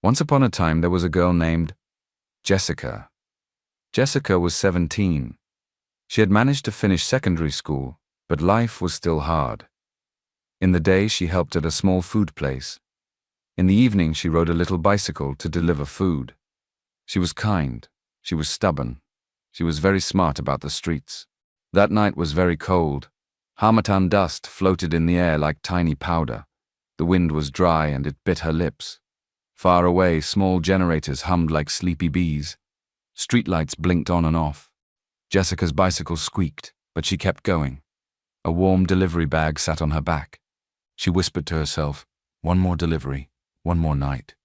Once upon a time, there was a girl named Jessica. Jessica was 17. She had managed to finish secondary school, but life was still hard. In the day, she helped at a small food place. In the evening, she rode a little bicycle to deliver food. She was kind. She was stubborn. She was very smart about the streets. That night was very cold. Harmattan dust floated in the air like tiny powder. The wind was dry and it bit her lips. Far away, small generators hummed like sleepy bees. Streetlights blinked on and off. Jessica's bicycle squeaked, but she kept going. A warm delivery bag sat on her back. She whispered to herself, "One more delivery, one more night."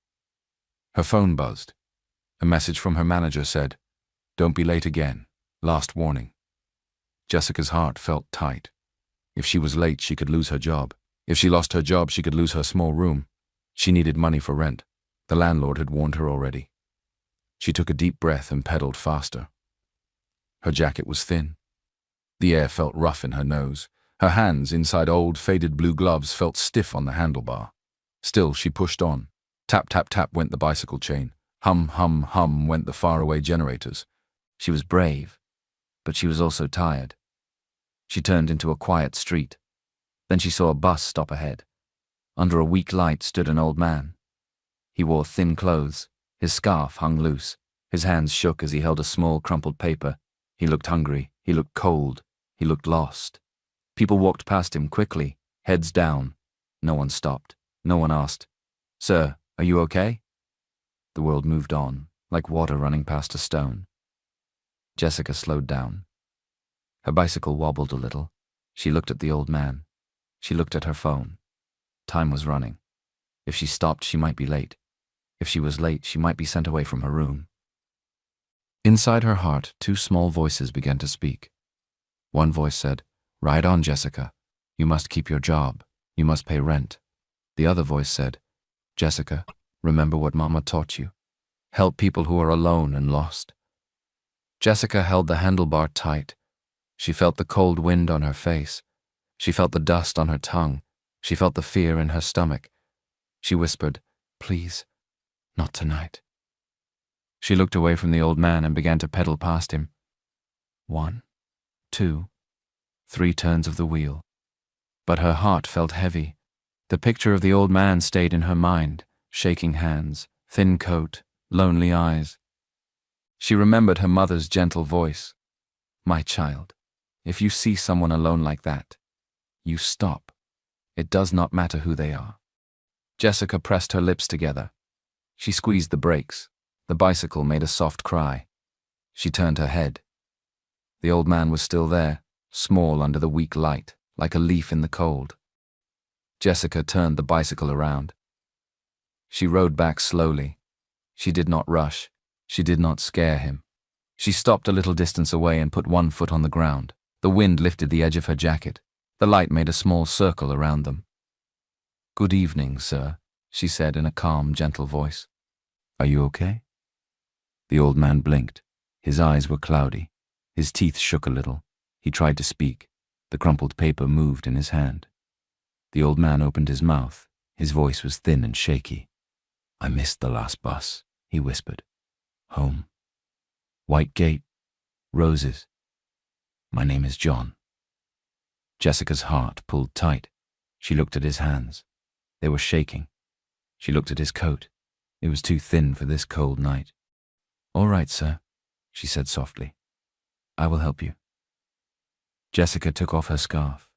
Her phone buzzed. A message from her manager said, "Don't be late again. Last warning." Jessica's heart felt tight. If she was late, she could lose her job. If she lost her job, she could lose her small room. She needed money for rent. The landlord had warned her already. She took a deep breath and pedaled faster. Her jacket was thin. The air felt rough in her nose. Her hands, inside old, faded blue gloves, felt stiff on the handlebar. Still, she pushed on. Tap, tap, tap went the bicycle chain. Hum, hum, hum went the faraway generators. She was brave, but she was also tired. She turned into a quiet street. Then she saw a bus stop ahead. Under a weak light stood an old man. He wore thin clothes. His scarf hung loose. His hands shook as he held a small, crumpled paper. He looked hungry. He looked cold. He looked lost. People walked past him quickly, heads down. No one stopped. No one asked, "Sir, are you okay?" The world moved on, like water running past a stone. Jessica slowed down. Her bicycle wobbled a little. She looked at the old man. She looked at her phone. Time was running. If she stopped, she might be late. If she was late, she might be sent away from her room. Inside her heart, two small voices began to speak. One voice said, "Ride on, Jessica. You must keep your job. You must pay rent." The other voice said, "Jessica, remember what Mama taught you. Help people who are alone and lost." Jessica held the handlebar tight. She felt the cold wind on her face. She felt the dust on her tongue. She felt the fear in her stomach. She whispered, "Please, not tonight." She looked away from the old man and began to pedal past him. 1, 2, 3 turns of the wheel. But her heart felt heavy. The picture of the old man stayed in her mind, shaking hands, thin coat, lonely eyes. She remembered her mother's gentle voice. "My child, if you see someone alone like that, you stop. It does not matter who they are." Jessica pressed her lips together. She squeezed the brakes. The bicycle made a soft cry. She turned her head. The old man was still there, small under the weak light, like a leaf in the cold. Jessica turned the bicycle around. She rode back slowly. She did not rush. She did not scare him. She stopped a little distance away and put one foot on the ground. The wind lifted the edge of her jacket. The light made a small circle around them. "Good evening, sir," she said in a calm, gentle voice. "Are you okay?" The old man blinked. His eyes were cloudy. His teeth shook a little. He tried to speak. The crumpled paper moved in his hand. The old man opened his mouth. His voice was thin and shaky. "I missed the last bus," he whispered. "Home. White gate. Roses. My name is John." Jessica's heart pulled tight. She looked at his hands. They were shaking. She looked at his coat. It was too thin for this cold night. "All right, sir," she said softly. "I will help you." Jessica took off her scarf.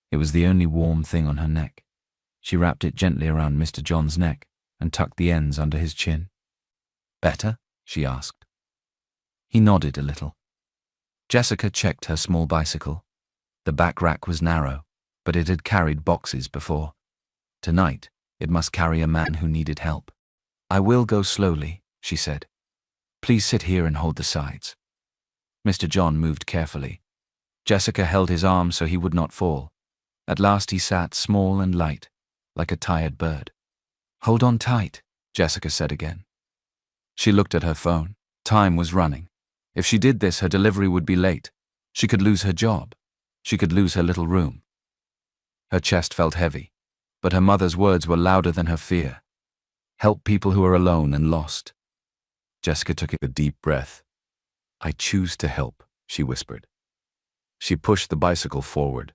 It was the only warm thing on her neck. She wrapped it gently around Mr. John's neck and tucked the ends under his chin. "Better?" she asked. He nodded a little. Jessica checked her small bicycle. The back rack was narrow, but it had carried boxes before. Tonight, it must carry a man who needed help. "I will go slowly," she said. "Please sit here and hold the sides." Mr. John moved carefully. Jessica held his arm so he would not fall. At last he sat small and light, like a tired bird. "Hold on tight," Jessica said again. She looked at her phone. Time was running. If she did this, her delivery would be late. She could lose her job. She could lose her little room. Her chest felt heavy, but her mother's words were louder than her fear. Help people who are alone and lost. Jessica took a deep breath. I choose to help, she whispered. She pushed the bicycle forward.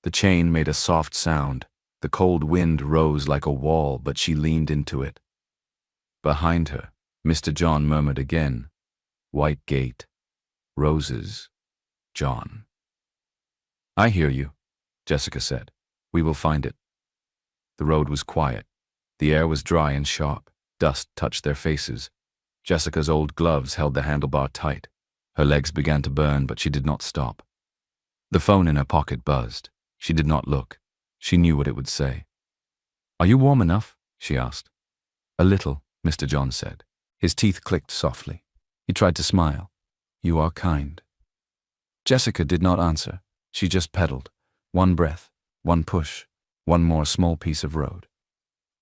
The chain made a soft sound. The cold wind rose like a wall, but she leaned into it. Behind her, Mr. John murmured again, "White gate, roses, John." "I hear you," Jessica said. "We will find it." The road was quiet. The air was dry and sharp. Dust touched their faces. Jessica's old gloves held the handlebar tight. Her legs began to burn, but she did not stop. The phone in her pocket buzzed. She did not look. She knew what it would say. "Are you warm enough?" she asked. "A little," Mr. John said. His teeth clicked softly. He tried to smile. "You are kind." Jessica did not answer. She just pedaled. One breath, one push, one more small piece of road.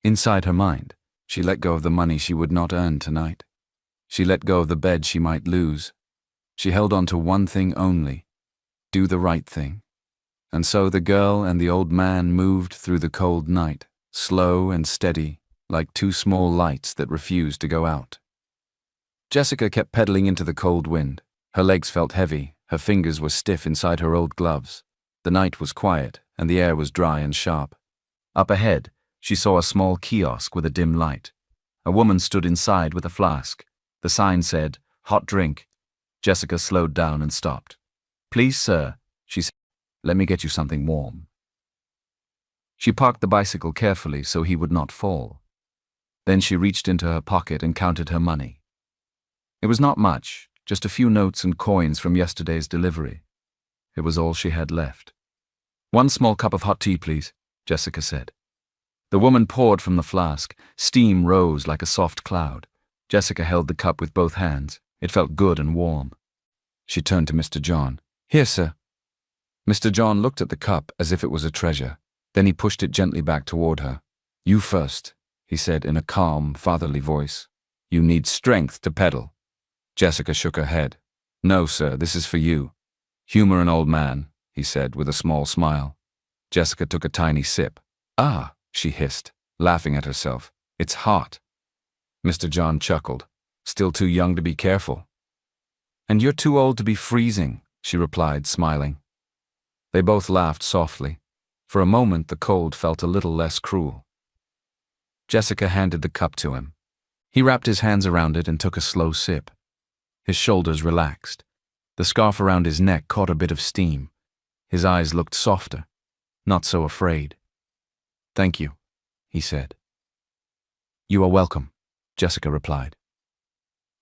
Inside her mind, she let go of the money she would not earn tonight. She let go of the bed she might lose. She held on to one thing only: do the right thing. And so the girl and the old man moved through the cold night, slow and steady, like two small lights that refused to go out. Jessica kept pedaling into the cold wind. Her legs felt heavy, her fingers were stiff inside her old gloves. The night was quiet, and the air was dry and sharp. Up ahead, she saw a small kiosk with a dim light. A woman stood inside with a flask. The sign said, "Hot drink." Jessica slowed down and stopped. "Please, sir," she said, "let me get you something warm." She parked the bicycle carefully so he would not fall. Then she reached into her pocket and counted her money. It was not much, just a few notes and coins from yesterday's delivery. It was all she had left. "One small cup of hot tea, please," Jessica said. The woman poured from the flask. Steam rose like a soft cloud. Jessica held the cup with both hands. It felt good and warm. She turned to Mr. John. "Here, sir." Mr. John looked at the cup as if it was a treasure. Then he pushed it gently back toward her. "You first," he said in a calm, fatherly voice. "You need strength to pedal." Jessica shook her head. "No, sir, this is for you. Humor an old man," he said with a small smile. Jessica took a tiny sip. "Ah," she hissed, laughing at herself. "It's hot." Mr. John chuckled. "Still too young to be careful." "And you're too old to be freezing," she replied, smiling. They both laughed softly. For a moment, the cold felt a little less cruel. Jessica handed the cup to him. He wrapped his hands around it and took a slow sip. His shoulders relaxed. The scarf around his neck caught a bit of steam. His eyes looked softer, not so afraid. "Thank you," he said. "You are welcome," Jessica replied.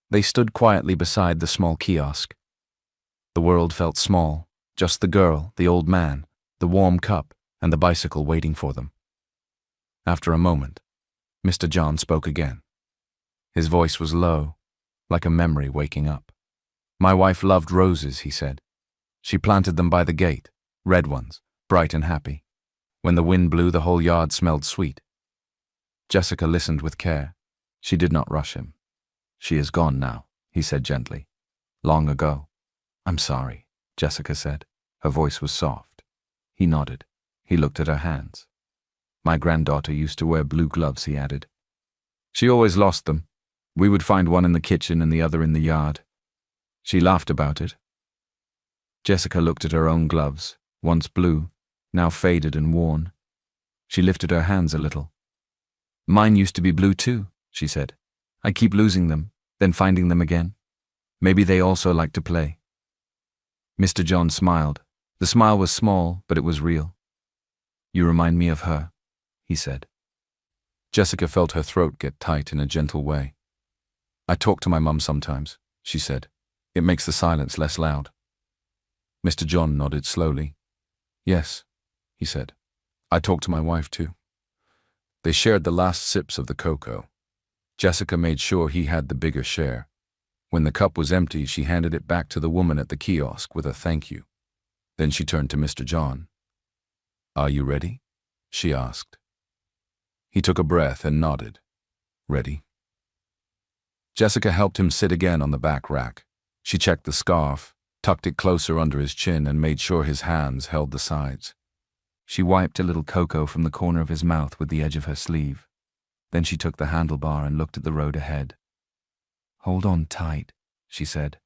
They stood quietly beside the small kiosk. The world felt small, just the girl, the old man, the warm cup, and the bicycle waiting for them. After a moment, Mr. John spoke again. His voice was low, like a memory waking up. "My wife loved roses," he said. "She planted them by the gate, red ones, bright and happy. When the wind blew, the whole yard smelled sweet." Jessica listened with care. She did not rush him. "She is gone now," he said gently. "Long ago." "I'm sorry," Jessica said. Her voice was soft. He nodded. He looked at her hands. "My granddaughter used to wear blue gloves," he added. "She always lost them. We would find one in the kitchen and the other in the yard. She laughed about it." Jessica looked at her own gloves, once blue, now faded and worn. She lifted her hands a little. "Mine used to be blue too," she said. "I keep losing them, then finding them again. Maybe they also like to play." Mr. John smiled. The smile was small, but it was real. "You remind me of her," he said. Jessica felt her throat get tight in a gentle way. "I talk to my mum sometimes," she said. "It makes the silence less loud." Mr. John nodded slowly. "Yes," he said. "I talk to my wife too." They shared the last sips of the cocoa. Jessica made sure he had the bigger share. When the cup was empty, she handed it back to the woman at the kiosk with a thank you. Then she turned to Mr. John. "Are you ready?" she asked. He took a breath and nodded. "Ready." Jessica helped him sit again on the back rack. She checked the scarf, tucked it closer under his chin, and made sure his hands held the sides. She wiped a little cocoa from the corner of his mouth with the edge of her sleeve. Then she took the handlebar and looked at the road ahead. "Hold on tight," she said.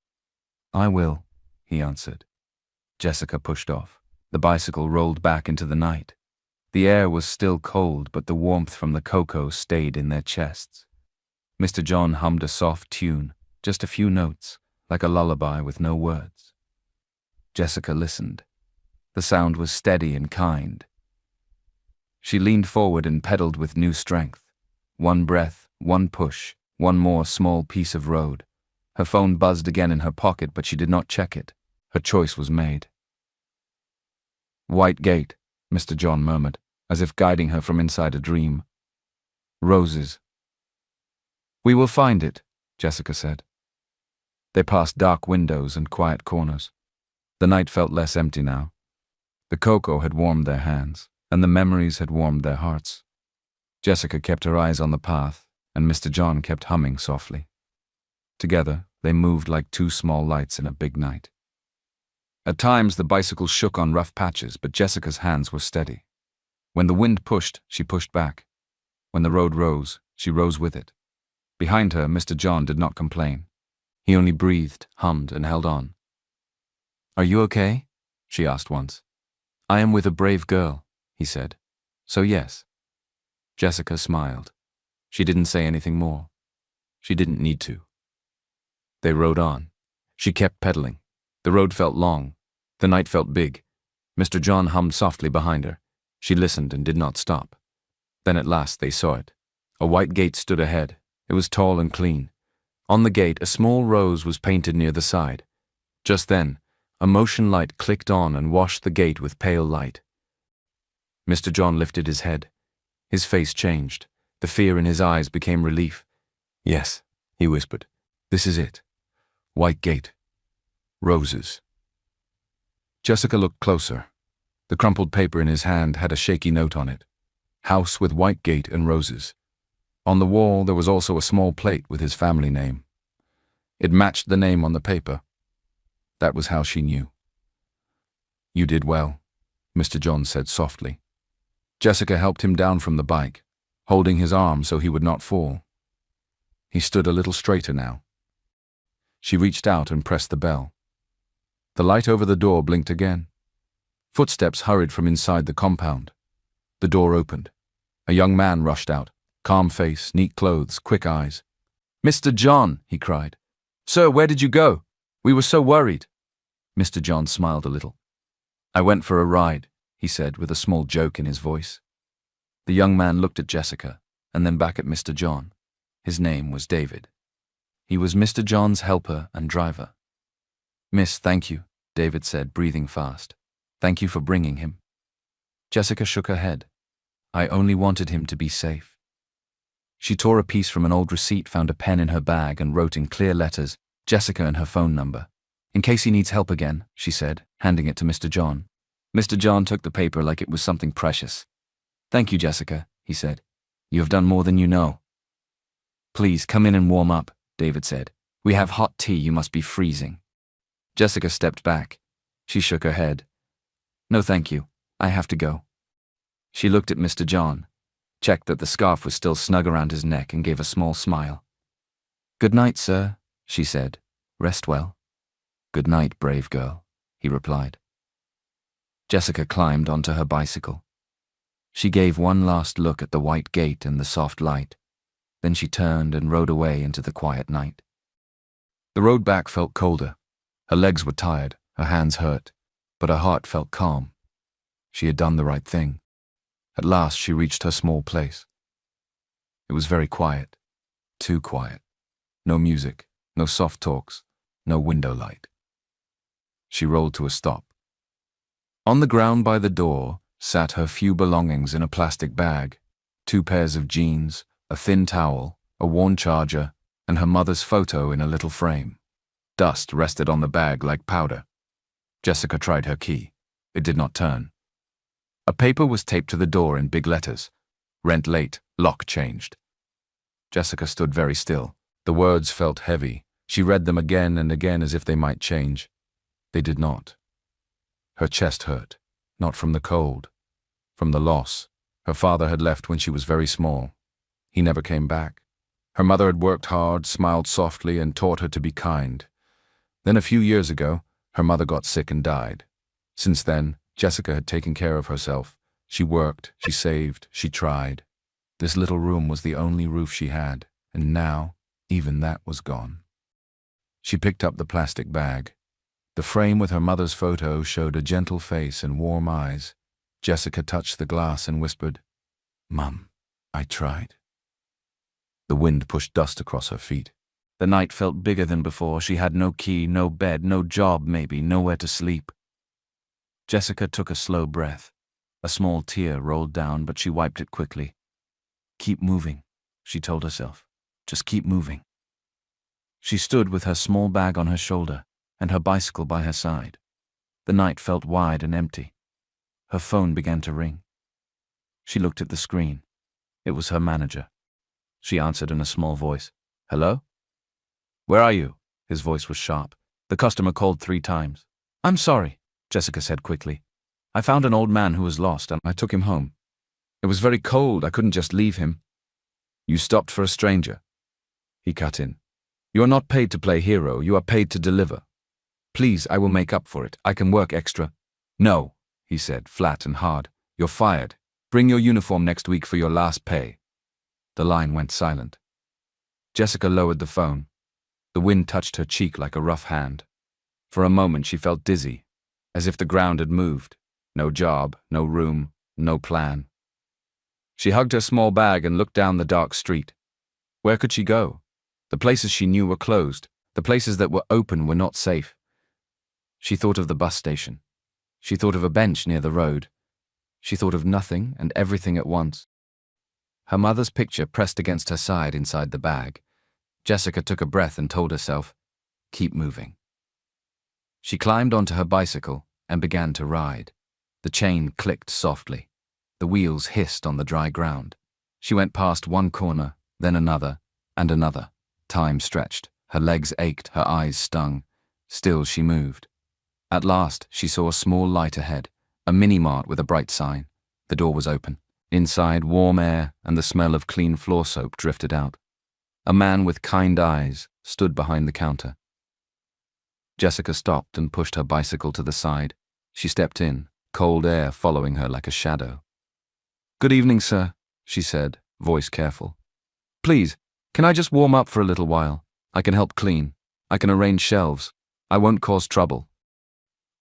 "I will," he answered. Jessica pushed off. The bicycle rolled back into the night. The air was still cold, but the warmth from the cocoa stayed in their chests. Mr. John hummed a soft tune, just a few notes, like a lullaby with no words. Jessica listened. The sound was steady and kind. She leaned forward and pedaled with new strength. One breath, one push, one more small piece of road. Her phone buzzed again in her pocket, but she did not check it. Her choice was made. "White gate," Mr. John murmured, as if guiding her from inside a dream. "Roses." "We will find it," Jessica said. They passed dark windows and quiet corners. The night felt less empty now. The cocoa had warmed their hands, and the memories had warmed their hearts. Jessica kept her eyes on the path, and Mr. John kept humming softly. Together, they moved like two small lights in a big night. At times, the bicycle shook on rough patches, but Jessica's hands were steady. When the wind pushed, she pushed back. When the road rose, she rose with it. Behind her, Mr. John did not complain. He only breathed, hummed, and held on. "Are you okay?" she asked once. "I am with a brave girl," he said. "So yes." Jessica smiled. She didn't say anything more. She didn't need to. They rode on. She kept pedaling. The road felt long. The night felt big. Mr. John hummed softly behind her. She listened and did not stop. Then at last they saw it. A white gate stood ahead. It was tall and clean. On the gate, a small rose was painted near the side. Just then, a motion light clicked on and washed the gate with pale light. Mr. John lifted his head. His face changed. The fear in his eyes became relief. "Yes," he whispered. "This is it. White gate. Roses." Jessica looked closer. The crumpled paper in his hand had a shaky note on it. "House with white gate and roses." On the wall there was also a small plate with his family name. It matched the name on the paper. That was how she knew. "You did well," Mr. John said softly. Jessica helped him down from the bike, holding his arm so he would not fall. He stood a little straighter now. She reached out and pressed the bell. The light over the door blinked again. Footsteps hurried from inside the compound. The door opened. A young man rushed out, calm face, neat clothes, quick eyes. "Mr. John," he cried. "Sir, where did you go? We were so worried." Mr. John smiled a little. "I went for a ride," he said with a small joke in his voice. The young man looked at Jessica and then back at Mr. John. His name was David. He was Mr. John's helper and driver. "Miss, thank you," David said, breathing fast. "Thank you for bringing him." Jessica shook her head. "I only wanted him to be safe." She tore a piece from an old receipt, found a pen in her bag, and wrote in clear letters, Jessica and her phone number. "In case he needs help again," she said, handing it to Mr. John. Mr. John took the paper like it was something precious. "Thank you, Jessica," he said. "You have done more than you know." "Please, come in and warm up," David said. "We have hot tea, you must be freezing." Jessica stepped back. She shook her head. "No, thank you. I have to go." She looked at Mr. John, checked that the scarf was still snug around his neck, and gave a small smile. "Good night, sir," she said. "Rest well." "Good night, brave girl," he replied. Jessica climbed onto her bicycle. She gave one last look at the white gate and the soft light. Then she turned and rode away into the quiet night. The road back felt colder. Her legs were tired, her hands hurt, but her heart felt calm. She had done the right thing. At last she reached her small place. It was very quiet, too quiet. No music, no soft talks, no window light. She rolled to a stop. On the ground by the door sat her few belongings in a plastic bag: 2 pairs of jeans, a thin towel, a worn charger, and her mother's photo in a little frame. Dust rested on the bag like powder. Jessica tried her key. It did not turn. A paper was taped to the door in big letters. "Rent late, lock changed." Jessica stood very still. The words felt heavy. She read them again and again as if they might change. They did not. Her chest hurt, not from the cold, from the loss. Her father had left when she was very small. He never came back. Her mother had worked hard, smiled softly, and taught her to be kind. Then a few years ago, her mother got sick and died. Since then, Jessica had taken care of herself. She worked, she saved, she tried. This little room was the only roof she had, and now, even that was gone. She picked up the plastic bag. The frame with her mother's photo showed a gentle face and warm eyes. Jessica touched the glass and whispered, "Mum, I tried." The wind pushed dust across her feet. The night felt bigger than before. She had no key, no bed, no job maybe, nowhere to sleep. Jessica took a slow breath. A small tear rolled down, but she wiped it quickly. "Keep moving," she told herself. "Just keep moving." She stood with her small bag on her shoulder and her bicycle by her side. The night felt wide and empty. Her phone began to ring. She looked at the screen. It was her manager. She answered in a small voice. "Hello? Where are you?" His voice was sharp. The customer called 3 times. "I'm sorry," Jessica said quickly. "I found an old man who was lost and I took him home. It was very cold, I couldn't just leave him." "You stopped for a stranger?" He cut in. "You are not paid to play hero, you are paid to deliver. Please, I will make up for it. I can work extra." "No," he said, flat and hard. "You're fired. Bring your uniform next week for your last pay." The line went silent. Jessica lowered the phone. The wind touched her cheek like a rough hand. For a moment she felt dizzy, as if the ground had moved. No job, no room, no plan. She hugged her small bag and looked down the dark street. Where could she go? The places she knew were closed. The places that were open were not safe. She thought of the bus station. She thought of a bench near the road. She thought of nothing and everything at once. Her mother's picture pressed against her side inside the bag. Jessica took a breath and told herself, "Keep moving." She climbed onto her bicycle and began to ride. The chain clicked softly. The wheels hissed on the dry ground. She went past one corner, then another, and another. Time stretched. Her legs ached, her eyes stung. Still she moved. At last, she saw a small light ahead, a mini-mart with a bright sign. The door was open. Inside, warm air and the smell of clean floor soap drifted out. A man with kind eyes stood behind the counter. Jessica stopped and pushed her bicycle to the side. She stepped in, cold air following her like a shadow. "Good evening, sir," she said, voice careful. "Please, can I just warm up for a little while? I can help clean. I can arrange shelves. I won't cause trouble."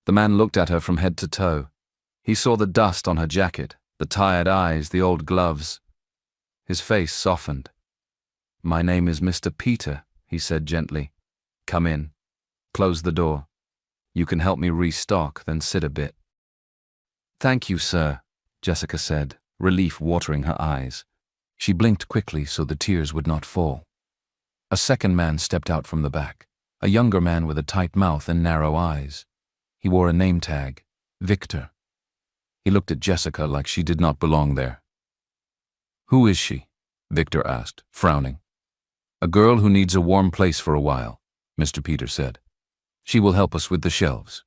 The man looked at her from head to toe. He saw the dust on her jacket, the tired eyes, the old gloves. His face softened. "My name is Mr. Peter," he said gently. "Come in. Close the door. You can help me restock, then sit a bit." "Thank you, sir," Jessica said, relief watering her eyes. She blinked quickly so the tears would not fall. A second man stepped out from the back, a younger man with a tight mouth and narrow eyes. He wore a name tag, Victor. He looked at Jessica like she did not belong there. "Who is she?" Victor asked, frowning. "A girl who needs a warm place for a while," Mr. Peter said. "She will help us with the shelves."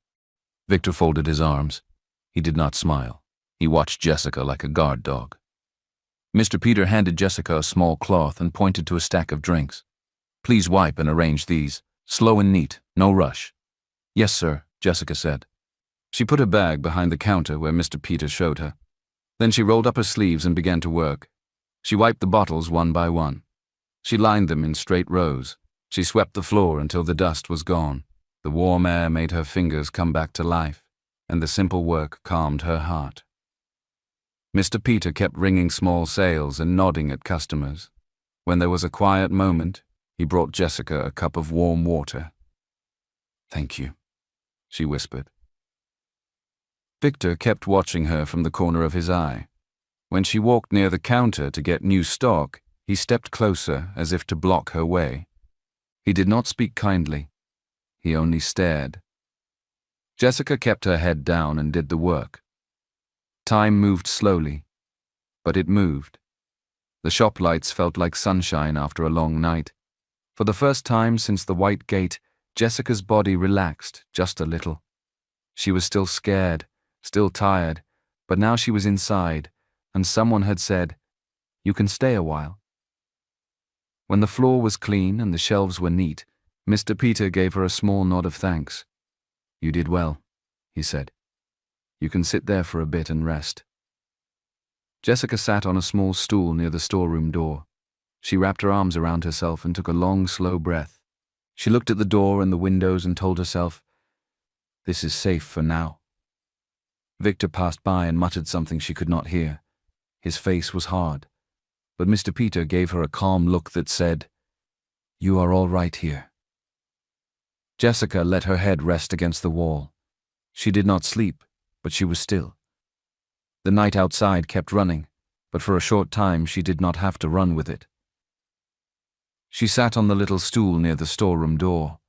Victor folded his arms. He did not smile. He watched Jessica like a guard dog. Mr. Peter handed Jessica a small cloth and pointed to a stack of drinks. "Please wipe and arrange these. Slow and neat, no rush." "Yes, sir," Jessica said. She put her bag behind the counter where Mr. Peter showed her. Then she rolled up her sleeves and began to work. She wiped the bottles one by one. She lined them in straight rows. She swept the floor until the dust was gone. The warm air made her fingers come back to life, and the simple work calmed her heart. Mr. Peter kept ringing small sales and nodding at customers. When there was a quiet moment, he brought Jessica a cup of warm water. "Thank you," she whispered. Victor kept watching her from the corner of his eye. When she walked near the counter to get new stock, he stepped closer as if to block her way. He did not speak kindly. He only stared. Jessica kept her head down and did the work. Time moved slowly, but it moved. The shop lights felt like sunshine after a long night. For the first time since the white gate, Jessica's body relaxed just a little. She was still scared, still tired, but now she was inside, and someone had said, "You can stay a while." When the floor was clean and the shelves were neat, Mr. Peter gave her a small nod of thanks. "You did well," he said. "You can sit there for a bit and rest." Jessica sat on a small stool near the storeroom door. She wrapped her arms around herself and took a long, slow breath. She looked at the door and the windows and told herself, "This is safe for now." Victor passed by and muttered something she could not hear. His face was hard, but Mr. Peter gave her a calm look that said, "You are all right here." Jessica let her head rest against the wall. She did not sleep, but she was still. The night outside kept running, but for a short time she did not have to run with it. She sat on the little stool near the storeroom door.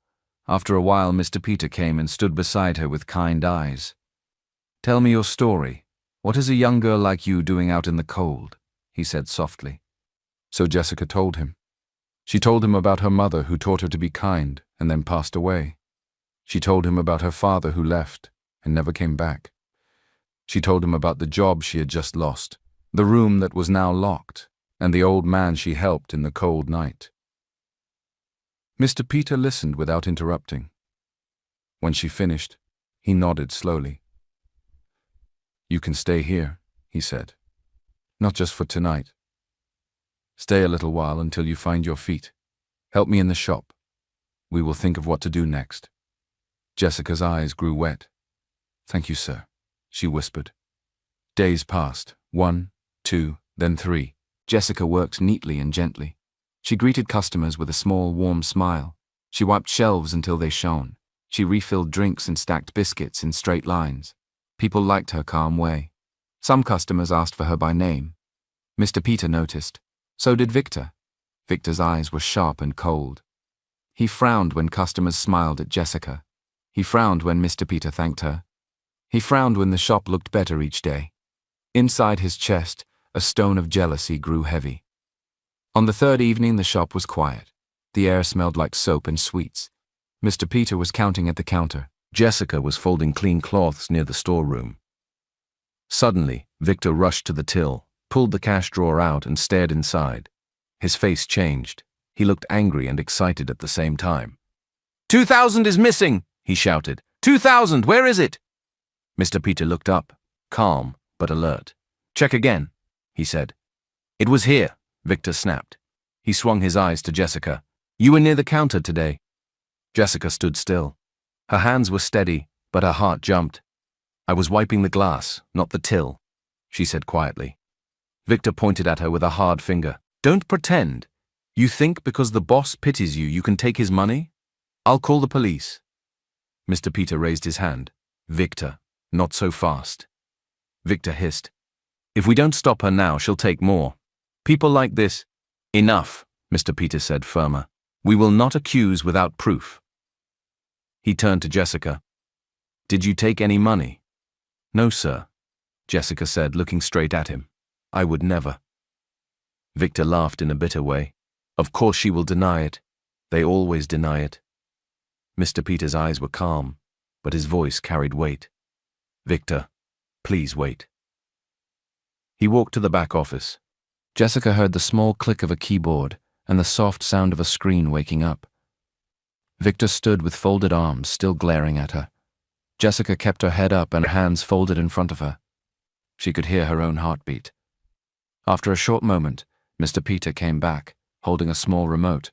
After a while, Mr. Peter came and stood beside her with kind eyes. "Tell me your story. What is a young girl like you doing out in the cold?" he said softly. So Jessica told him. She told him about her mother who taught her to be kind and then passed away. She told him about her father who left and never came back. She told him about the job she had just lost, the room that was now locked, and the old man she helped in the cold night. Mr. Peter listened without interrupting. When she finished, he nodded slowly. "You can stay here," he said. "Not just for tonight. Stay a little while until you find your feet. Help me in the shop. We will think of what to do next." Jessica's eyes grew wet. "Thank you, sir," she whispered. Days passed. 1, 2, then 3. Jessica worked neatly and gently. She greeted customers with a small, warm smile. She wiped shelves until they shone. She refilled drinks and stacked biscuits in straight lines. People liked her calm way. Some customers asked for her by name. Mr. Peter noticed. So did Victor. Victor's eyes were sharp and cold. He frowned when customers smiled at Jessica. He frowned when Mr. Peter thanked her. He frowned when the shop looked better each day. Inside his chest, a stone of jealousy grew heavy. On the third evening, the shop was quiet. The air smelled like soap and sweets. Mr. Peter was counting at the counter. Jessica was folding clean cloths near the storeroom. Suddenly, Victor rushed to the till, pulled the cash drawer out and stared inside. His face changed. He looked angry and excited at the same time. "2,000 is missing!" he shouted. "2,000, where is it?" Mr. Peter looked up, calm but alert. "Check again," he said. "It was here," Victor snapped. He swung his eyes to Jessica. "You were near the counter today." Jessica stood still. Her hands were steady, but her heart jumped. "I was wiping the glass, not the till," she said quietly. Victor pointed at her with a hard finger. "Don't pretend. You think because the boss pities you, you can take his money? I'll call the police." Mr. Peter raised his hand. "Victor, not so fast." Victor hissed. "If we don't stop her now, she'll take more. People like this—" "Enough," Mr. Peter said firmer. "We will not accuse without proof." He turned to Jessica. "Did you take any money?" "No, sir," Jessica said, looking straight at him. "I would never." Victor laughed in a bitter way. "Of course she will deny it. They always deny it." Mr. Peter's eyes were calm, but his voice carried weight. "Victor, please wait." He walked to the back office. Jessica heard the small click of a keyboard and the soft sound of a screen waking up. Victor stood with folded arms, still glaring at her. Jessica kept her head up and her hands folded in front of her. She could hear her own heartbeat. After a short moment, Mr. Peter came back, holding a small remote.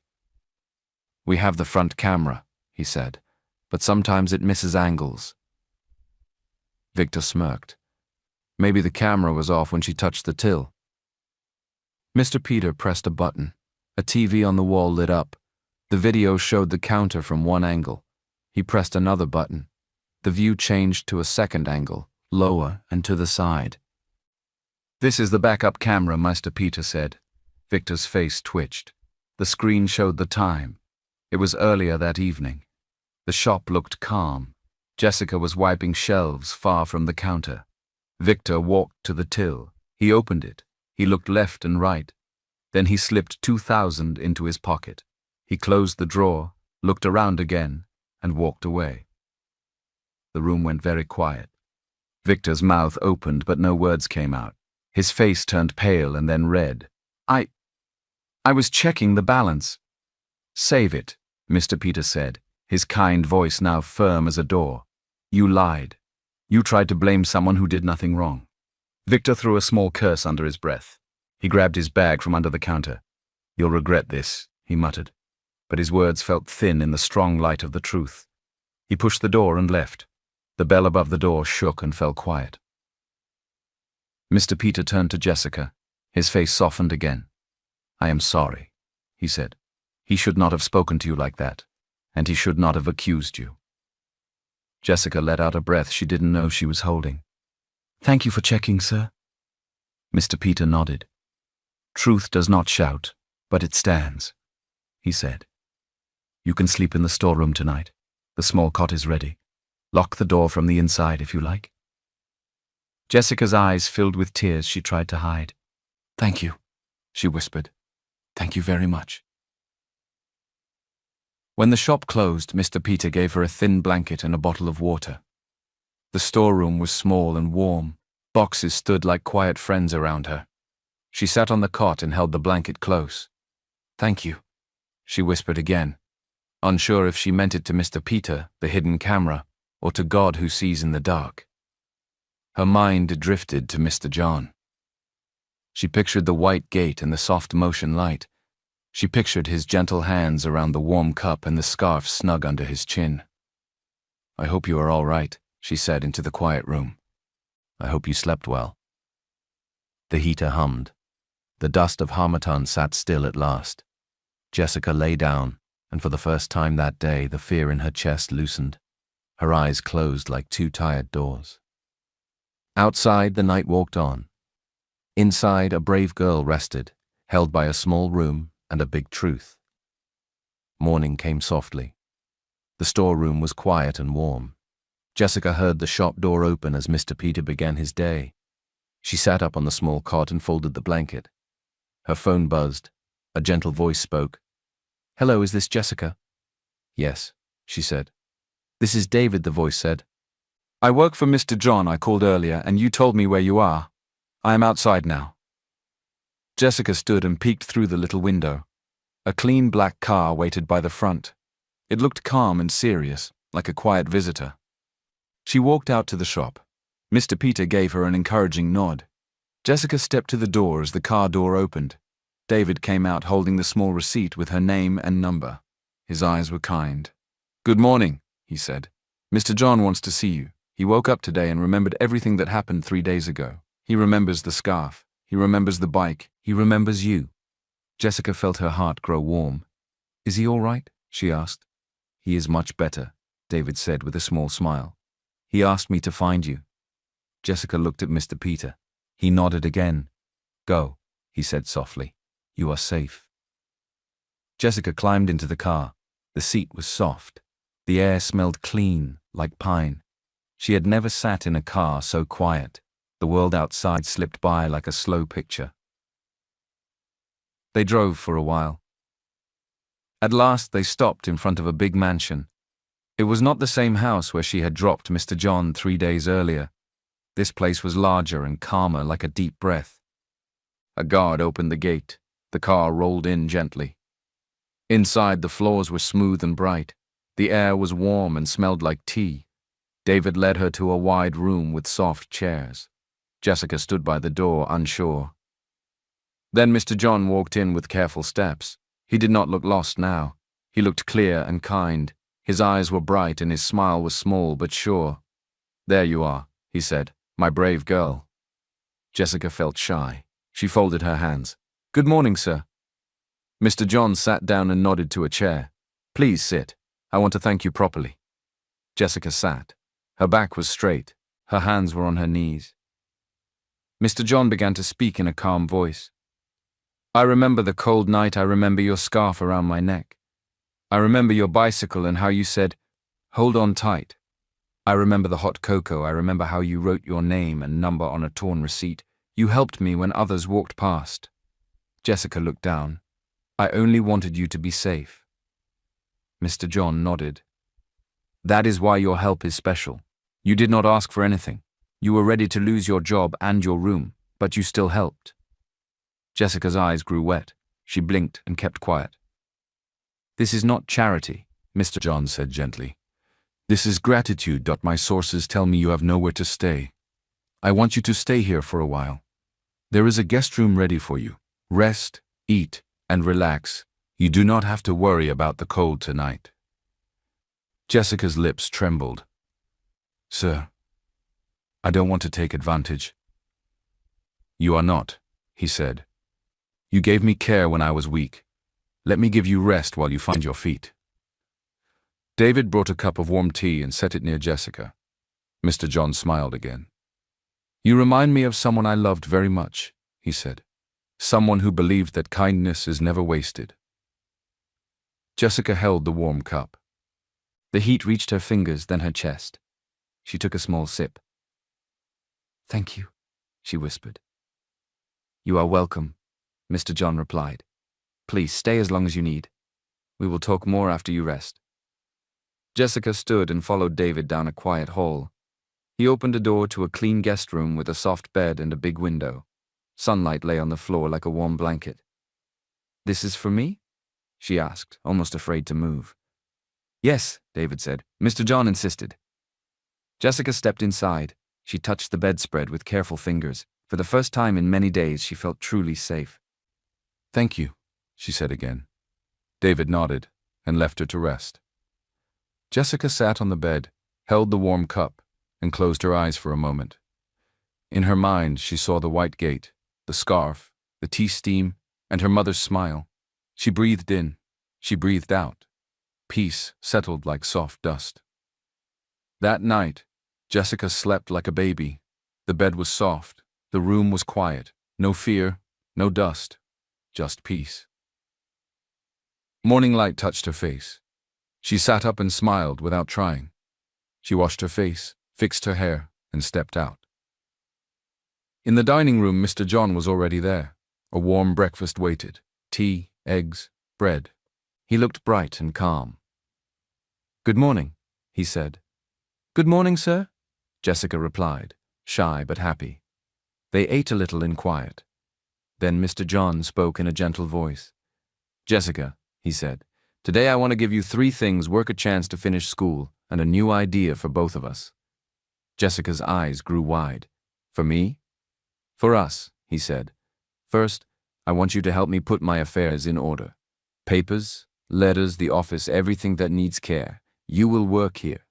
"We have the front camera," he said, "but sometimes it misses angles." Victor smirked. Maybe the camera was off when she touched the till. Mr. Peter pressed a button. A TV on the wall lit up. The video showed the counter from one angle. He pressed another button. The view changed to a second angle, lower and to the side. "This is the backup camera," Mr. Peter said. Victor's face twitched. The screen showed the time. It was earlier that evening. The shop looked calm. Jessica was wiping shelves far from the counter. Victor walked to the till. He opened it. He looked left and right. Then he slipped 2,000 into his pocket. He closed the drawer, looked around again, and walked away. The room went very quiet. Victor's mouth opened, but no words came out. His face turned pale and then red. I I was checking the balance. Save it, Mr. Peter said, his kind voice now firm as a door. You lied. You tried to blame someone who did nothing wrong. Victor threw a small curse under his breath. He grabbed his bag from under the counter. You'll regret this, he muttered. But his words felt thin in the strong light of the truth. He pushed the door and left. The bell above the door shook and fell quiet. Mr. Peter turned to Jessica. His face softened again. I am sorry, he said. He should not have spoken to you like that, and he should not have accused you. Jessica let out a breath she didn't know she was holding. Thank you for checking, sir. Mr. Peter nodded. Truth does not shout, but it stands, he said. You can sleep in the storeroom tonight. The small cot is ready. Lock the door from the inside if you like. Jessica's eyes filled with tears she tried to hide. Thank you, she whispered. Thank you very much. When the shop closed, Mr. Peter gave her a thin blanket and a bottle of water. The storeroom was small and warm. Boxes stood like quiet friends around her. She sat on the cot and held the blanket close. Thank you, she whispered again, unsure if she meant it to Mr. Peter, the hidden camera, or to God who sees in the dark. Her mind drifted to Mr. John. She pictured the white gate and the soft motion light. She pictured his gentle hands around the warm cup and the scarf snug under his chin. I hope you are all right, she said into the quiet room. I hope you slept well. The heater hummed. The dust of harmattan sat still at last. Jessica lay down, and for the first time that day the fear in her chest loosened. Her eyes closed like two tired doors. Outside, the night walked on. Inside, a brave girl rested, held by a small room and a big truth. Morning came softly. The storeroom was quiet and warm. Jessica heard the shop door open as Mr. Peter began his day. She sat up on the small cot and folded the blanket. Her phone buzzed. A gentle voice spoke. Hello, is this Jessica? Yes, she said. This is David, the voice said. I work for Mr. John. I called earlier and you told me where you are. I am outside now. Jessica stood and peeked through the little window. A clean black car waited by the front. It looked calm and serious, like a quiet visitor. She walked out to the shop. Mr. Peter gave her an encouraging nod. Jessica stepped to the door as the car door opened. David came out holding the small receipt with her name and number. His eyes were kind. Good morning, he said. Mr. John wants to see you. He woke up today and remembered everything that happened 3 days ago. He remembers the scarf. He remembers the bike. He remembers you. Jessica felt her heart grow warm. Is he all right? She asked. He is much better, David said with a small smile. He asked me to find you. Jessica looked at Mr. Peter. He nodded again. Go, he said softly. You are safe. Jessica climbed into the car. The seat was soft. The air smelled clean, like pine. She had never sat in a car so quiet. The world outside slipped by like a slow picture. They drove for a while. At last they stopped in front of a big mansion. It was not the same house where she had dropped Mr. John 3 days earlier. This place was larger and calmer, like a deep breath. A guard opened the gate. The car rolled in gently. Inside, the floors were smooth and bright. The air was warm and smelled like tea. David led her to a wide room with soft chairs. Jessica stood by the door, unsure. Then Mr. John walked in with careful steps. He did not look lost now. He looked clear and kind. His eyes were bright and his smile was small but sure. There you are, he said, my brave girl. Jessica felt shy. She folded her hands. Good morning, sir. Mr. John sat down and nodded to a chair. Please sit. I want to thank you properly. Jessica sat. Her back was straight. Her hands were on her knees. Mr. John began to speak in a calm voice. I remember the cold night. I remember your scarf around my neck. I remember your bicycle and how you said, hold on tight. I remember the hot cocoa. I remember how you wrote your name and number on a torn receipt. You helped me when others walked past. Jessica looked down. I only wanted you to be safe. Mr. John nodded. That is why your help is special. You did not ask for anything. You were ready to lose your job and your room, but you still helped. Jessica's eyes grew wet. She blinked and kept quiet. "This is not charity," Mr. John said gently. "This is gratitude. My sources tell me you have nowhere to stay. I want you to stay here for a while. There is a guest room ready for you. Rest, eat, and relax. You do not have to worry about the cold tonight." Jessica's lips trembled. "Sir, I don't want to take advantage." "You are not," he said. "You gave me care when I was weak. Let me give you rest while you find your feet." David brought a cup of warm tea and set it near Jessica. Mr. John smiled again. "You remind me of someone I loved very much," he said. "Someone who believed that kindness is never wasted." Jessica held the warm cup. The heat reached her fingers, then her chest. She took a small sip. "Thank you," she whispered. "You are welcome," Mr. John replied. "Please stay as long as you need. We will talk more after you rest." Jessica stood and followed David down a quiet hall. He opened a door to a clean guest room with a soft bed and a big window. Sunlight lay on the floor like a warm blanket. "This is for me?" she asked, almost afraid to move. "Yes," David said. "Mr. John insisted." Jessica stepped inside. She touched the bedspread with careful fingers. For the first time in many days, she felt truly safe. "Thank you," she said again. David nodded and left her to rest. Jessica sat on the bed, held the warm cup, and closed her eyes for a moment. In her mind, she saw the white gate, the scarf, the tea steam, and her mother's smile. She breathed in. She breathed out. Peace settled like soft dust. That night, Jessica slept like a baby. The bed was soft. The room was quiet. No fear, no dust, just peace. Morning light touched her face. She sat up and smiled without trying. She washed her face, fixed her hair, and stepped out. In the dining room, Mr. John was already there. A warm breakfast waited. Tea, eggs, bread. He looked bright and calm. "Good morning," he said. "Good morning, sir," Jessica replied, shy but happy. They ate a little in quiet. Then Mr. John spoke in a gentle voice. "Jessica," he said, "today I want to give you 3 things: work, a chance to finish school, and a new idea for both of us." Jessica's eyes grew wide. "For me?" "For us," he said. "First, I want you to help me put my affairs in order. Papers, letters, the office, everything that needs care. You will work here."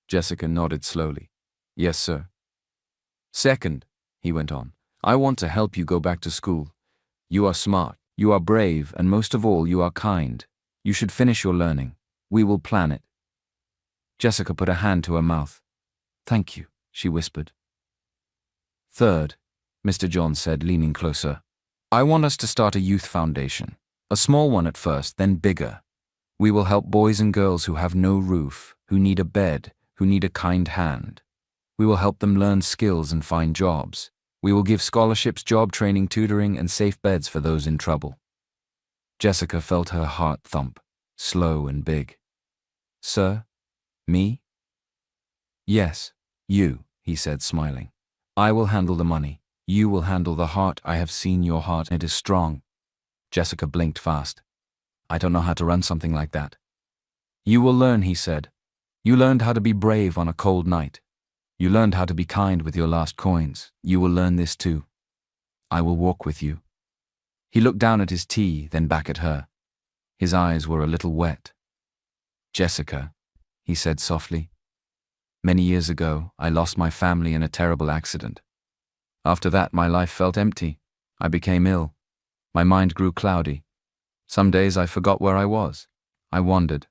Jessica nodded slowly. "Yes, sir." "Second," he went on, "I want to help you go back to school. You are smart, you are brave, and most of all, you are kind. You should finish your learning. We will plan it." Jessica put a hand to her mouth. "Thank you," she whispered. "Third," Mr. John said, leaning closer, "I want us to start a youth foundation. A small one at first, then bigger. We will help boys and girls who have no roof, who need a bed, who need a kind hand. We will help them learn skills and find jobs. We will give scholarships, job training, tutoring, and safe beds for those in trouble." Jessica felt her heart thump, slow and big. "Sir? Me?" "Yes, you," he said, smiling. "I will handle the money. You will handle the heart. I have seen your heart. It is strong." Jessica blinked fast. "I don't know how to run something like that." "You will learn," he said. "You learned how to be brave on a cold night. You learned how to be kind with your last coins. You will learn this too. I will walk with you." He looked down at his tea, then back at her. His eyes were a little wet. "Jessica," he said softly, "many years ago, I lost my family in a terrible accident. After that, my life felt empty. I became ill. My mind grew cloudy. Some days I forgot where I was. I wandered.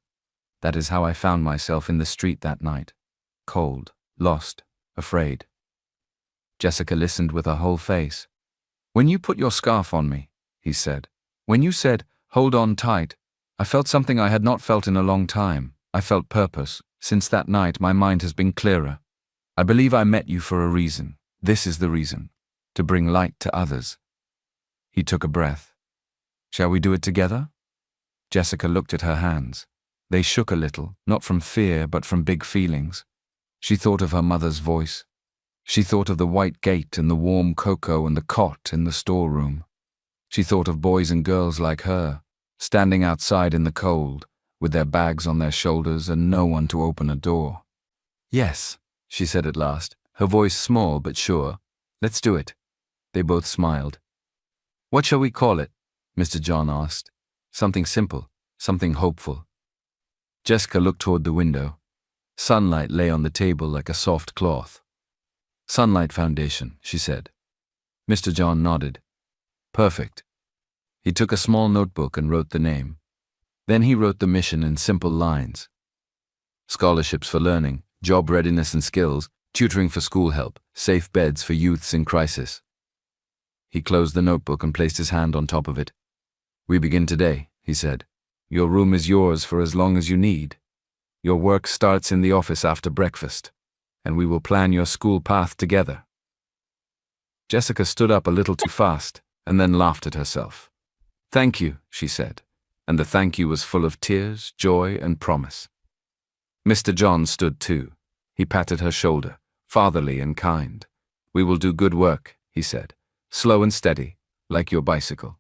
That is how I found myself in the street that night. Cold, lost, afraid." Jessica listened with her whole face. "When you put your scarf on me," he said, "when you said, 'Hold on tight,' I felt something I had not felt in a long time. I felt purpose. Since that night, my mind has been clearer. I believe I met you for a reason. This is the reason. To bring light to others." He took a breath. "Shall we do it together?" Jessica looked at her hands. They shook a little, not from fear, but from big feelings. She thought of her mother's voice. She thought of the white gate and the warm cocoa and the cot in the storeroom. She thought of boys and girls like her, standing outside in the cold, with their bags on their shoulders and no one to open a door. "Yes," she said at last, her voice small but sure. "Let's do it." They both smiled. "What shall we call it?" Mr. John asked. "Something simple, something hopeful." Jessica looked toward the window. Sunlight lay on the table like a soft cloth. "Sunlight Foundation," she said. Mr. John nodded. "Perfect." He took a small notebook and wrote the name. Then he wrote the mission in simple lines. Scholarships for learning, job readiness and skills, tutoring for school help, safe beds for youths in crisis. He closed the notebook and placed his hand on top of it. "We begin today," he said. "Your room is yours for as long as you need. Your work starts in the office after breakfast, and we will plan your school path together." Jessica stood up a little too fast and then laughed at herself. "Thank you," she said, and the thank you was full of tears, joy, and promise. Mr. John stood too. He patted her shoulder, fatherly and kind. "We will do good work," he said, "slow and steady, like your bicycle."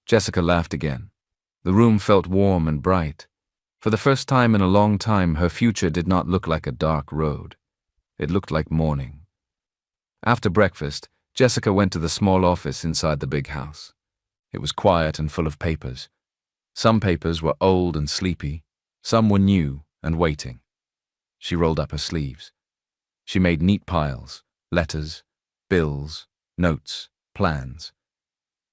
Jessica laughed again. The room felt warm and bright. For the first time in a long time, her future did not look like a dark road. It looked like morning. After breakfast, Jessica went to the small office inside the big house. It was quiet and full of papers. Some papers were old and sleepy. Some were new and waiting. She rolled up her sleeves. She made neat piles, letters, bills, notes, plans.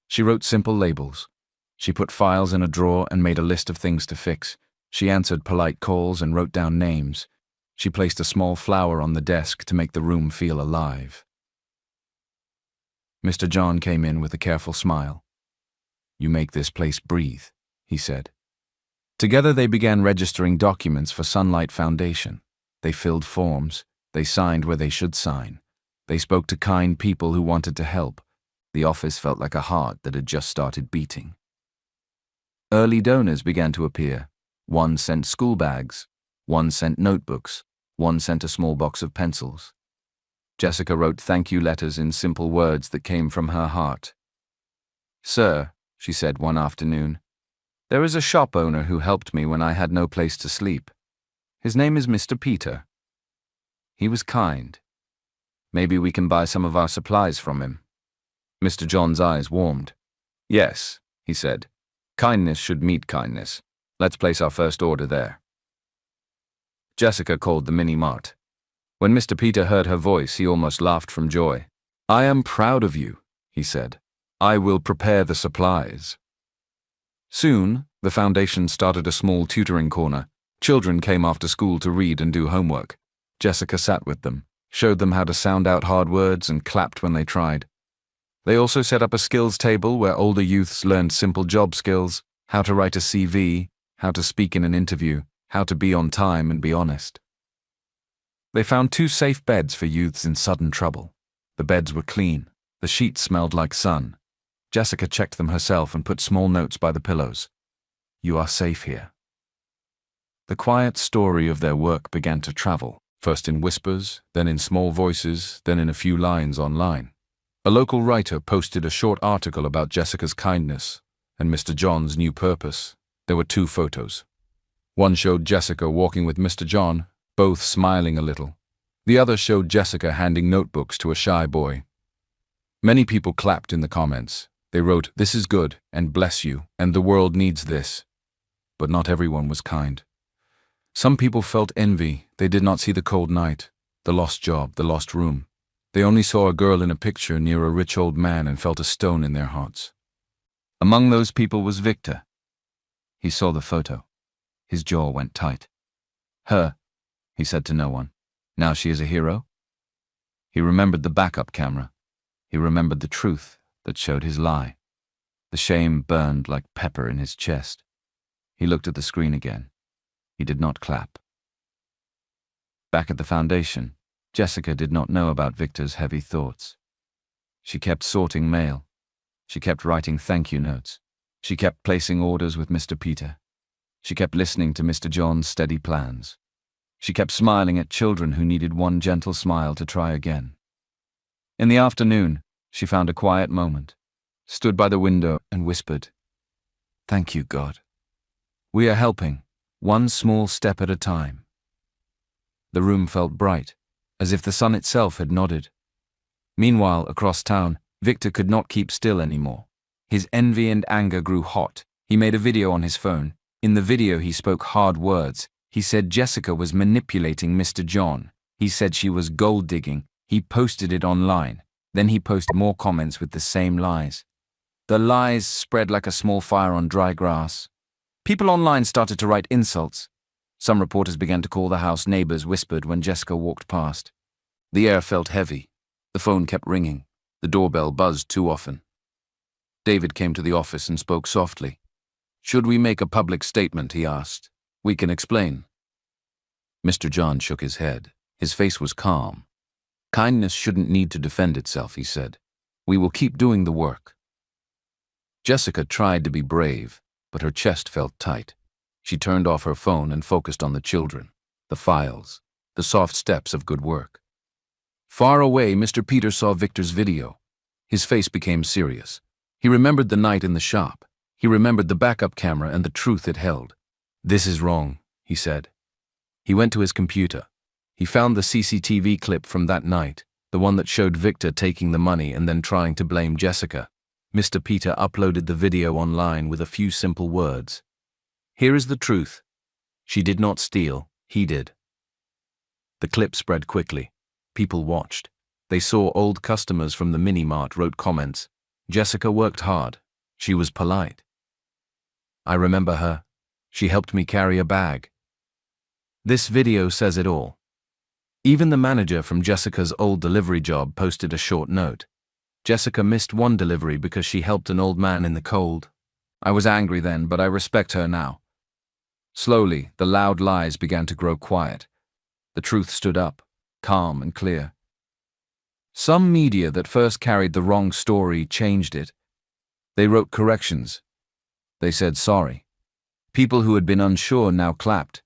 She wrote simple labels. She put files in a drawer and made a list of things to fix. She answered polite calls and wrote down names. She placed a small flower on the desk to make the room feel alive. Mr. John came in with a careful smile. "You make this place breathe," he said. Together they began registering documents for Sunlight Foundation. They filled forms. They signed where they should sign. They spoke to kind people who wanted to help. The office felt like a heart that had just started beating. Early donors began to appear. One sent school bags. One sent notebooks. One sent a small box of pencils. Jessica wrote thank you letters in simple words that came from her heart. "Sir," she said one afternoon, "there is a shop owner who helped me when I had no place to sleep. His name is Mr. Peter. He was kind. Maybe we can buy some of our supplies from him." Mr. John's eyes warmed. "Yes," he said. "Kindness should meet kindness. Let's place our first order there." Jessica called the mini-mart. When Mr. Peter heard her voice, he almost laughed from joy. "I am proud of you," he said. "I will prepare the supplies." Soon, the foundation started a small tutoring corner. Children came after school to read and do homework. Jessica sat with them, showed them how to sound out hard words and clapped when they tried. They also set up a skills table where older youths learned simple job skills, how to write a CV, how to speak in an interview, how to be on time and be honest. They found 2 safe beds for youths in sudden trouble. The beds were clean. The sheets smelled like sun. Jessica checked them herself and put small notes by the pillows. "You are safe here." The quiet story of their work began to travel, first in whispers, then in small voices, then in a few lines online. A local writer posted a short article about Jessica's kindness and Mr. John's new purpose. There were 2 photos. One showed Jessica walking with Mr. John, both smiling a little. The other showed Jessica handing notebooks to a shy boy. Many people clapped in the comments. They wrote, "This is good," and "Bless you," and "The world needs this." But not everyone was kind. Some people felt envy. They did not see the cold night, the lost job, the lost room. They only saw a girl in a picture near a rich old man and felt a stone in their hearts. Among those people was Victor. He saw the photo. His jaw went tight. "Her," he said to no one. "Now she is a hero?" He remembered the backup camera. He remembered the truth that showed his lie. The shame burned like pepper in his chest. He looked at the screen again. He did not clap. Back at the foundation, Jessica did not know about Victor's heavy thoughts. She kept sorting mail. She kept writing thank you notes. She kept placing orders with Mr. Peter. She kept listening to Mr. John's steady plans. She kept smiling at children who needed one gentle smile to try again. In the afternoon, she found a quiet moment. stood by the window and whispered, "Thank you, God. We are helping, one small step at a time." The room felt bright, as if the sun itself had nodded. Meanwhile, across town, Victor could not keep still anymore. His envy and anger grew hot. He made a video on his phone. In the video, he spoke hard words. He said Jessica was manipulating Mr. John. He said she was gold digging. He posted it online. Then he posted more comments with the same lies. The lies spread like a small fire on dry grass. People online started to write insults. Some reporters began to call the house. Neighbors whispered when Jessica walked past. The air felt heavy. The phone kept ringing. The doorbell buzzed too often. David came to the office and spoke softly. "Should we make a public statement?" he asked. "We can explain." Mr. John shook his head. His face was calm. "Kindness shouldn't need to defend itself," he said. "We will keep doing the work." Jessica tried to be brave, but her chest felt tight. She turned off her phone and focused on the children, the files, the soft steps of good work. Far away, Mr. Peter saw Victor's video. His face became serious. He remembered the night in the shop. He remembered the backup camera and the truth it held. "This is wrong," he said. He went to his computer. He found the CCTV clip from that night, the one that showed Victor taking the money and then trying to blame Jessica. Mr. Peter uploaded the video online with a few simple words. "Here is the truth. She did not steal, he did." The clip spread quickly. People watched. They saw old customers from the mini-mart wrote comments. "Jessica worked hard. She was polite. I remember her. She helped me carry a bag." This video says it all. Even the manager from Jessica's old delivery job posted a short note. "Jessica missed one delivery because she helped an old man in the cold. I was angry then, but I respect her now." Slowly, the loud lies began to grow quiet. The truth stood up, calm and clear. Some media that first carried the wrong story changed it. They wrote corrections. They said sorry. People who had been unsure now clapped.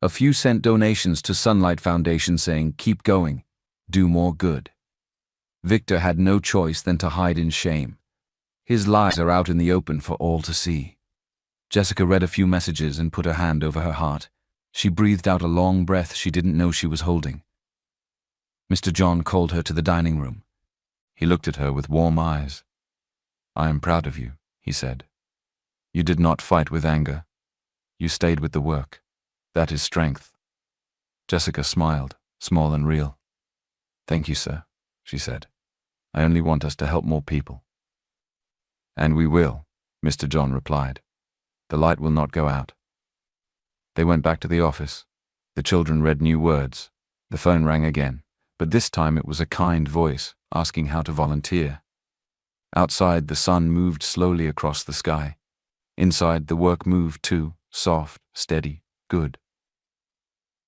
A few sent donations to Sunlight Foundation saying, "Keep going, do more good." Victor had no choice than to hide in shame. His lies are out in the open for all to see. Jessica read a few messages and put her hand over her heart. She breathed out a long breath she didn't know she was holding. Mr. John called her to the dining room. He looked at her with warm eyes. "I am proud of you," he said. "You did not fight with anger. You stayed with the work. That is strength." Jessica smiled, small and real. "Thank you, sir," she said. "I only want us to help more people." "And we will," Mr. John replied. "The light will not go out." They went back to the office. The children read new words. The phone rang again, but this time it was a kind voice asking how to volunteer. Outside, the sun moved slowly across the sky. Inside, the work moved too, soft, steady, good.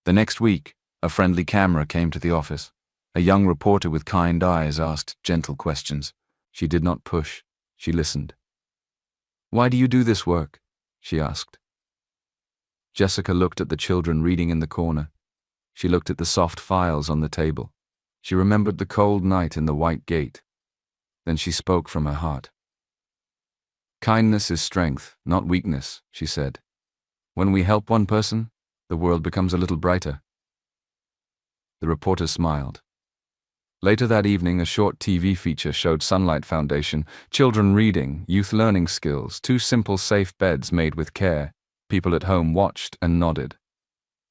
The next week, a friendly camera came to the office. A young reporter with kind eyes asked gentle questions. She did not push. She listened. "Why do you do this work?" she asked. Jessica looked at the children reading in the corner. She looked at the soft files on the table. She remembered the cold night in the white gate. Then she spoke from her heart. "Kindness is strength, not weakness," she said. "When we help one person, the world becomes a little brighter." The reporter smiled. Later that evening, a short TV feature showed Sunlight Foundation, children reading, youth learning skills, 2 simple safe beds made with care. People at home watched and nodded.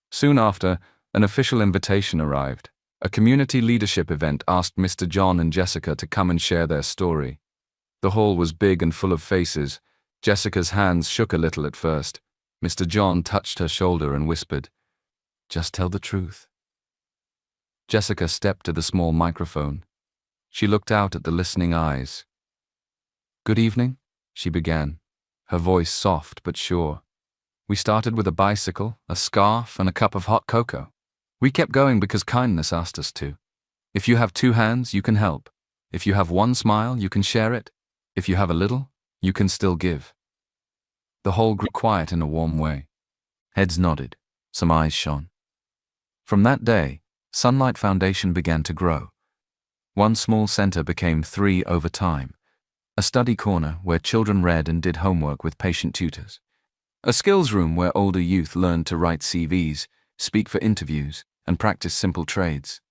Soon after, an official invitation arrived. A community leadership event asked Mr. John and Jessica to come and share their story. The hall was big and full of faces. Jessica's hands shook a little at first. Mr. John touched her shoulder and whispered, "Just tell the truth." Jessica stepped to the small microphone. She looked out at the listening eyes. "Good evening," she began, her voice soft but sure. "We started with a bicycle, a scarf, and a cup of hot cocoa. We kept going because kindness asked us to. If you have 2 hands, you can help. If you have 1 smile, you can share it. If you have a little, you can still give." The hall grew quiet in a warm way. Heads nodded. Some eyes shone. From that day, Sunlight Foundation began to grow. 1 small center became 3 over time. A study corner where children read and did homework with patient tutors. A skills room where older youth learned to write CVs, speak for interviews, and practice simple trades.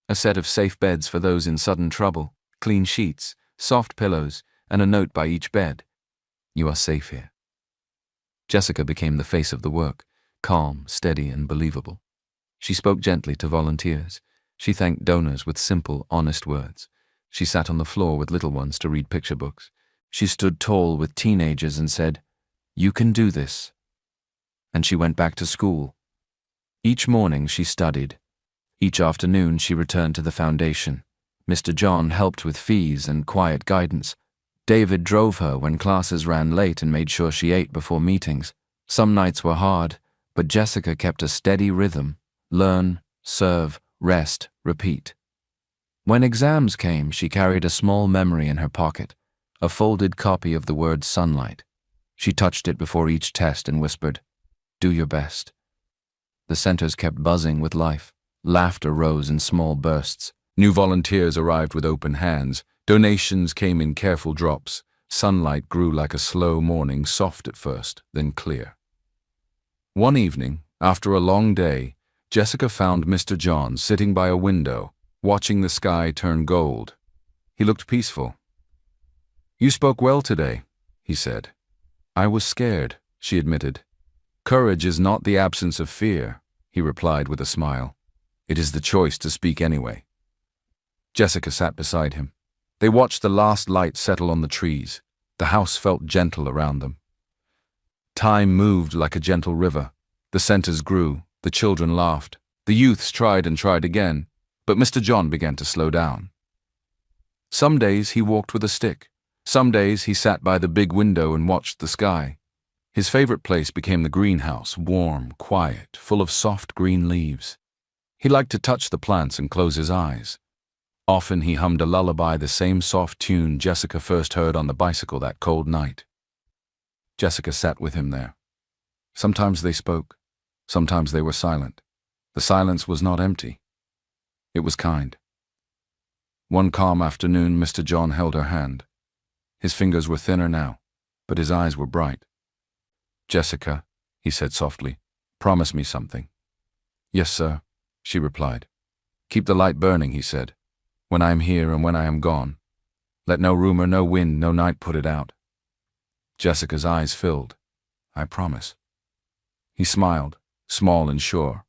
A set of safe beds for those in sudden trouble, clean sheets, soft pillows, and a note by each bed. You are safe here. Jessica became the face of the work, calm, steady, and believable. She spoke gently to volunteers. She thanked donors with simple, honest words. She sat on the floor with little ones to read picture books. She stood tall with teenagers and said, "You can do this." And she went back to school. Each morning she studied. Each afternoon she returned to the foundation. Mr. John helped with fees and quiet guidance. David drove her when classes ran late and made sure she ate before meetings. Some nights were hard, but Jessica kept a steady rhythm. Learn, serve, rest, repeat. When exams came, she carried a small memory in her pocket, a folded copy of the word sunlight. She touched it before each test and whispered, "Do your best." The centers kept buzzing with life. Laughter rose in small bursts. New volunteers arrived with open hands. Donations came in careful drops. Sunlight grew like a slow morning, soft at first, then clear. One evening, after a long day, Jessica found Mr. John sitting by a window, watching the sky turn gold. He looked peaceful. "You spoke well today," he said. "I was scared," she admitted. "Courage is not the absence of fear," he replied with a smile. "It is the choice to speak anyway." Jessica sat beside him. They watched the last light settle on the trees. The house felt gentle around them. Time moved like a gentle river. The centers grew. The children laughed. The youths tried and tried again, but Mr. John began to slow down. Some days he walked with a stick. Some days he sat by the big window and watched the sky. His favorite place became the greenhouse, warm, quiet, full of soft green leaves. He liked to touch the plants and close his eyes. Often he hummed a lullaby, the same soft tune Jessica first heard on the bicycle that cold night. Jessica sat with him there. Sometimes they spoke. Sometimes they were silent. The silence was not empty. It was kind. One calm afternoon, Mr. John held her hand. His fingers were thinner now, but his eyes were bright. "Jessica," he said softly, "promise me something." "Yes, sir," she replied. "Keep the light burning," he said, "when I am here and when I am gone. Let no rumor, no wind, no night put it out." Jessica's eyes filled. "I promise." He smiled, small and sure.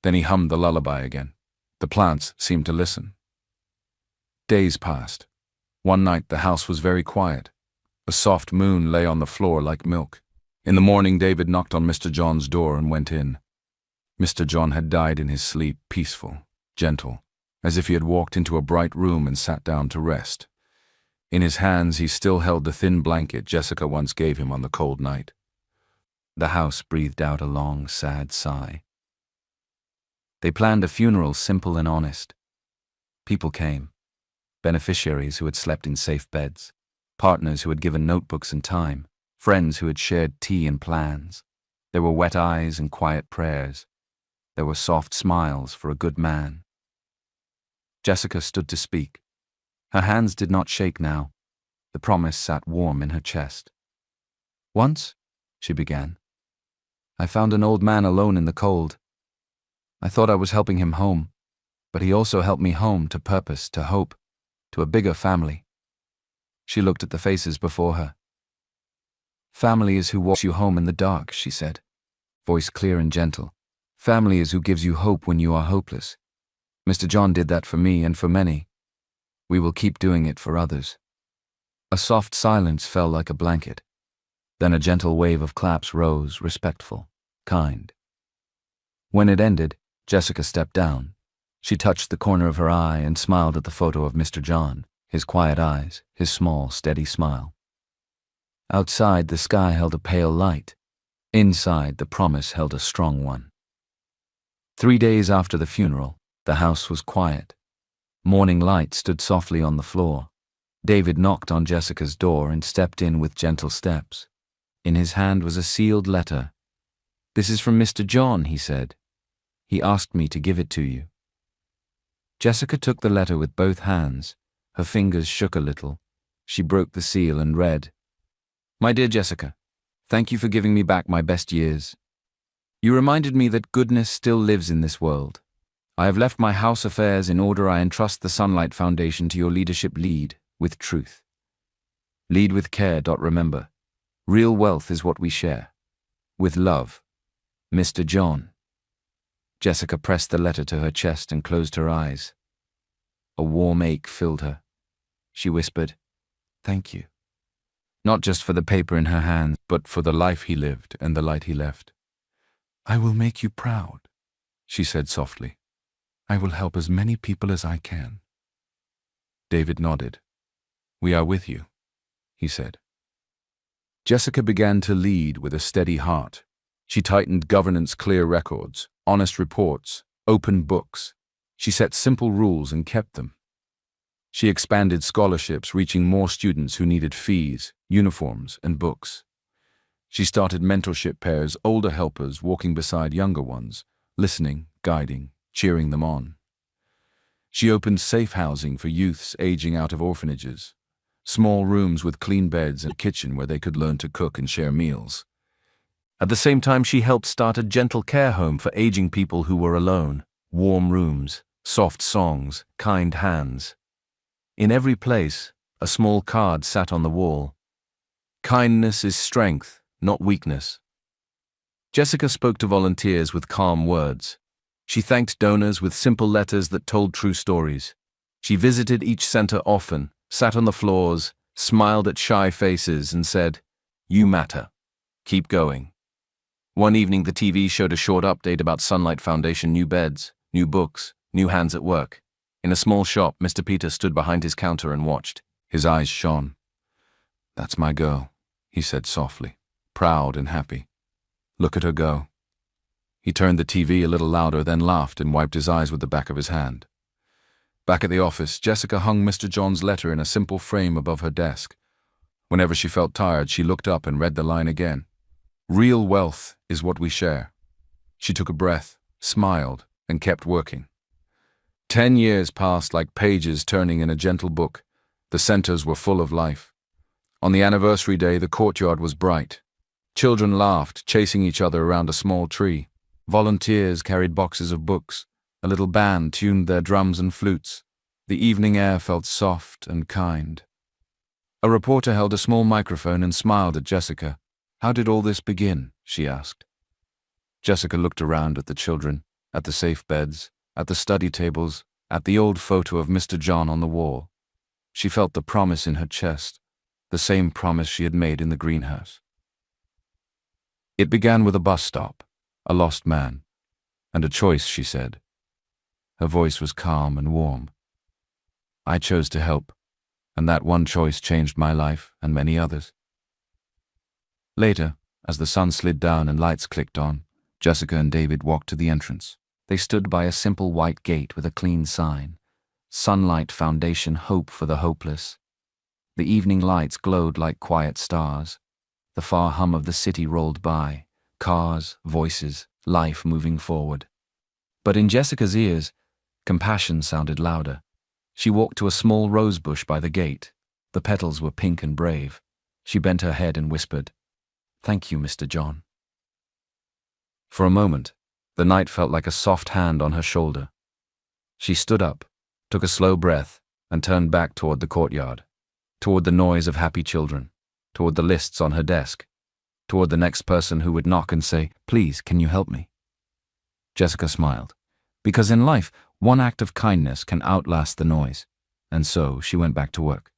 Then he hummed the lullaby again. The plants seemed to listen. Days passed. One night the house was very quiet. A soft moon lay on the floor like milk. In the morning David knocked on Mr. John's door and went in. Mr. John had died in his sleep, peaceful, gentle, as if he had walked into a bright room and sat down to rest. In his hands he still held the thin blanket Jessica once gave him on the cold night. The house breathed out a long, sad sigh. They planned a funeral simple and honest. People came. Beneficiaries who had slept in safe beds, partners who had given notebooks and time, friends who had shared tea and plans. There were wet eyes and quiet prayers. There were soft smiles for a good man. Jessica stood to speak. Her hands did not shake now. The promise sat warm in her chest. "Once," she began, "I found an old man alone in the cold. I thought I was helping him home, but he also helped me home to purpose, to hope, to a bigger family." She looked at the faces before her. "Family is who walks you home in the dark," she said, voice clear and gentle. "Family is who gives you hope when you are hopeless. Mr. John did that for me and for many. We will keep doing it for others." A soft silence fell like a blanket. Then a gentle wave of claps rose, respectful, kind. When it ended, Jessica stepped down. She touched the corner of her eye and smiled at the photo of Mr. John, his quiet eyes, his small, steady smile. Outside, the sky held a pale light. Inside, the promise held a strong one. 3 days after the funeral, the house was quiet. Morning light stood softly on the floor. David knocked on Jessica's door and stepped in with gentle steps. In his hand was a sealed letter. "This is from Mr. John," he said. "He asked me to give it to you." Jessica took the letter with both hands. Her fingers shook a little. She broke the seal and read, "My dear Jessica, thank you for giving me back my best years. You reminded me that goodness still lives in this world. I have left my house affairs in order. I entrust the Sunlight Foundation to your leadership. Lead with truth. Lead with care. Remember, real wealth is what we share. With love, Mr. John." Jessica pressed the letter to her chest and closed her eyes. A warm ache filled her. She whispered, "Thank you." Not just for the paper in her hands, but for the life he lived and the light he left. "I will make you proud," she said softly. "I will help as many people as I can." David nodded. "We are with you," he said. Jessica began to lead with a steady heart. She tightened governance clear records, honest reports, open books. She set simple rules and kept them. She expanded scholarships, reaching more students who needed fees, uniforms, and books. She started mentorship pairs, older helpers walking beside younger ones, listening, guiding, cheering them on. She opened safe housing for youths aging out of orphanages, small rooms with clean beds and a kitchen where they could learn to cook and share meals. At the same time, she helped start a gentle care home for aging people who were alone, warm rooms, soft songs, kind hands. In every place, a small card sat on the wall. Kindness is strength, not weakness. Jessica spoke to volunteers with calm words. She thanked donors with simple letters that told true stories. She visited each center often, sat on the floors, smiled at shy faces, and said, "You matter. Keep going." One evening, the TV showed a short update about Sunlight Foundation: new beds, new books, new hands at work. In a small shop, Mr. Peter stood behind his counter and watched. His eyes shone. "That's my girl," he said softly, proud and happy. "Look at her go." He turned the TV a little louder, then laughed and wiped his eyes with the back of his hand. Back at the office, Jessica hung Mr. John's letter in a simple frame above her desk. Whenever she felt tired, she looked up and read the line again. "Real wealth is what we share." She took a breath, smiled, and kept working. 10 years passed like pages turning in a gentle book. The centers were full of life. On the anniversary day, the courtyard was bright. Children laughed, chasing each other around a small tree. Volunteers carried boxes of books. A little band tuned their drums and flutes. The evening air felt soft and kind. A reporter held a small microphone and smiled at Jessica. "How did all this begin?" she asked. Jessica looked around at the children, at the safe beds, at the study tables, at the old photo of Mr. John on the wall. She felt the promise in her chest, the same promise she had made in the greenhouse. It began with a bus stop, a lost man, and a choice, she said. Her voice was calm and warm. "I chose to help, and that one choice changed my life and many others." Later, as the sun slid down and lights clicked on, Jessica and David walked to the entrance. They stood by a simple white gate with a clean sign, "Sunlight Foundation, Hope for the Hopeless." The evening lights glowed like quiet stars. The far hum of the city rolled by, cars, voices, life moving forward. But in Jessica's ears, compassion sounded louder. She walked to a small rose bush by the gate. The petals were pink and brave. She bent her head and whispered, "Thank you, Mr. John." For a moment, the night felt like a soft hand on her shoulder. She stood up, took a slow breath, and turned back toward the courtyard, toward the noise of happy children, toward the lists on her desk, toward the next person who would knock and say, "Please, can you help me?" Jessica smiled, because in life, one act of kindness can outlast the noise, and so she went back to work.